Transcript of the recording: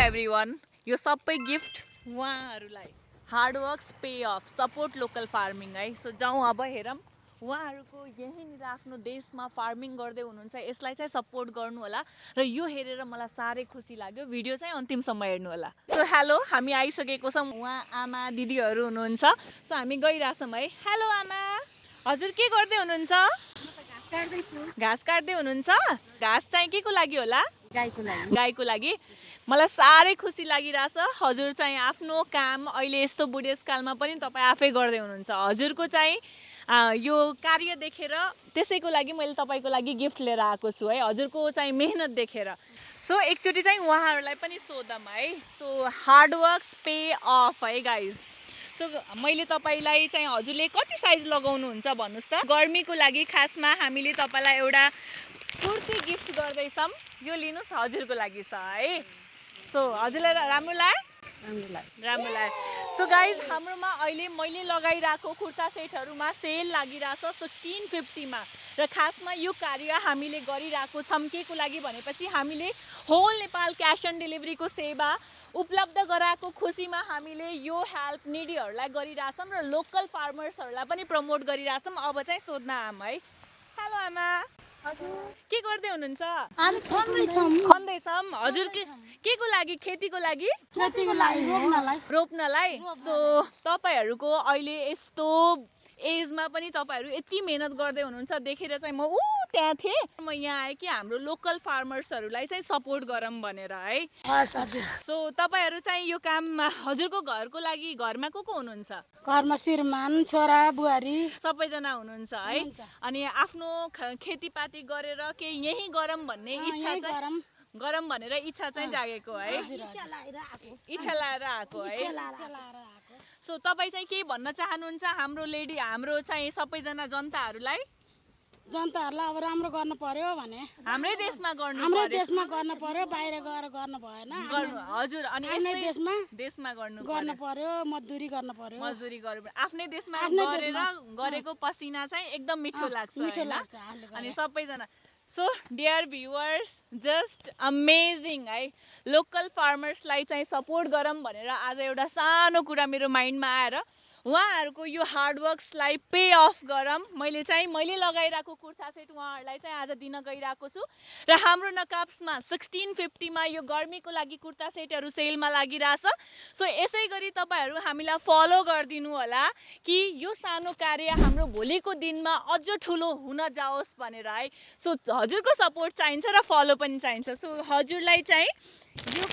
Everyone, यो सबै gift उहाँहरूलाई hardworks pay off support local farming है। सो जाउँ अब हेरौँ उहाँहरूको यहीँनिर आफ्नो देशमा फार्मिङ गर्दै हुनुहुन्छ, यसलाई चाहिँ सपोर्ट गर्नु होला र यो हेरेर मलाई साह्रै खुसी लाग्यो। भिडियो चाहिँ अन्तिमसम्म हेर्नु होला। सो हेलो, हामी आइसकेको छौँ, उहाँ आमा दिदीहरू हुनुहुन्छ। सो हामी गइरहेछौँ है। हेलो आमा, हजुर के गर्दै हुनुहुन्छ? घाँस काट्दै हुनुहुन्छ? घाँस चाहिँ के को लागि होला? गाईको लागि। मलाई साह्रै खुसी लागिरहेछ। हजुर चाहिँ आफ्नो काम अहिले यस्तो बुढेसकालमा पनि तपाईँ आफै गर्दै हुनुहुन्छ। हजुरको चाहिँ यो कार्य देखेर त्यसैको लागि मैले तपाईँको लागि गिफ्ट लिएर आएको छु है, हजुरको चाहिँ मेहनत देखेर। सो एकचोटि चाहिँ उहाँहरूलाई पनि सोधौँ है। सो हार्डवर्क्स पे अफ है गाइज। सो मैले तपाईँलाई चाहिँ हजुरले कति साइज लगाउनुहुन्छ भन्नुहोस् त? गर्मीको लागि खासमा हामीले तपाईँलाई एउटा कुर्ती गिफ्ट गर्दैछौँ, यो लिनुहोस्, हजुरको लागि छ है। सो हजुरलाई राम्रो लाग्यो? राम्रो लाग्यो। सो गाइज, हाम्रोमा अहिले मैले लगाइरहेको कुर्ता सेटहरूमा सेल लागिरहेछ 1650 र खासमा यो कार्य हामीले गरिरहेको छौँ के को लागि भनेपछि हामीले होल नेपाल क्यास अन डेलिभरीको सेवा उपलब्ध गराएको खुसीमा हामीले यो हेल्प निडीहरूलाई गरिरहेछौँ र लोकल फार्मर्सहरूलाई पनि प्रमोट गरिरहेछौँ। अब चाहिँ सोध्न आम है। हेलो आमा, के गर्दै हुनुहुन्छ? हामी खन्दैछौँ। हजुर के को लागि? खेतीको लागि? खेतीको लागि रोप्नलाई। सो तपाईँहरूको अहिले यस्तो एजमा पनि तपाईँहरू यति मेहनत गर्दै हुनुहुन्छ देखेर चाहिँ म त्यहाँ थिएँ, म यहाँ आएँ कि हाम्रो लोकल फार्मर्सहरूलाई चाहिँ सपोर्ट गरौँ भनेर है। सो तपाईँहरू चाहिँ यो काम हजुरको घरको लागि घरमा को हुनुहुन्छ? घरमा श्रीमान, छोरा, बुहारी सबैजना हुनुहुन्छ है। अनि आफ्नो खेतीपाती गरेर के यही गरौँ भन्ने इच्छा चाहिँ गरौँ भनेर इच्छा चाहिँ जागेको है, इच्छा लाएर आएको है। सो तपाईँ चाहिँ के भन्न चाहनुहुन्छ हाम्रो चाहिँ सबैजना जनताहरूलाई? जनताहरूलाई अब राम्रो गर्नु पर्यो भने हाम्रै देशमा गर्नु पर्यो, बाहिर गएर गर्नु भएन। हजुर, अनि देशमा गर्नु पर्यो, मजदुरी गर्नु पर्यो। आफ्नै देशमा गरेको पसिना चाहिँ एकदम मिठो लाग्छ। अनि सबैजना so dear viewers, just amazing है। लोकल फार्मर्सलाई चाहिँ सपोर्ट गरौँ भनेर आज एउटा सानो कुरा मेरो माइन्डमा आएर उहाँहरूको यो हार्डवर्क्सलाई पे अफ गरौँ। मैले लगाइरहेको कुर्ता सेट उहाँहरूलाई चाहिँ आज दिन गइरहेको छु र हाम्रो नकाप्समा 1650 यो गर्मीको लागि कुर्ता सेटहरू सेलमा लागिरहेछ। सो यसै गरी तपाईँहरू हामीलाई फलो गरिदिनु होला कि यो सानो कार्य हाम्रो भोलिको दिनमा अझ ठुलो हुन जाओस् भनेर है। सो हजुरको सपोर्ट चाहिन्छ र फलो पनि चाहिन्छ। सो हजुरलाई चाहिँ यो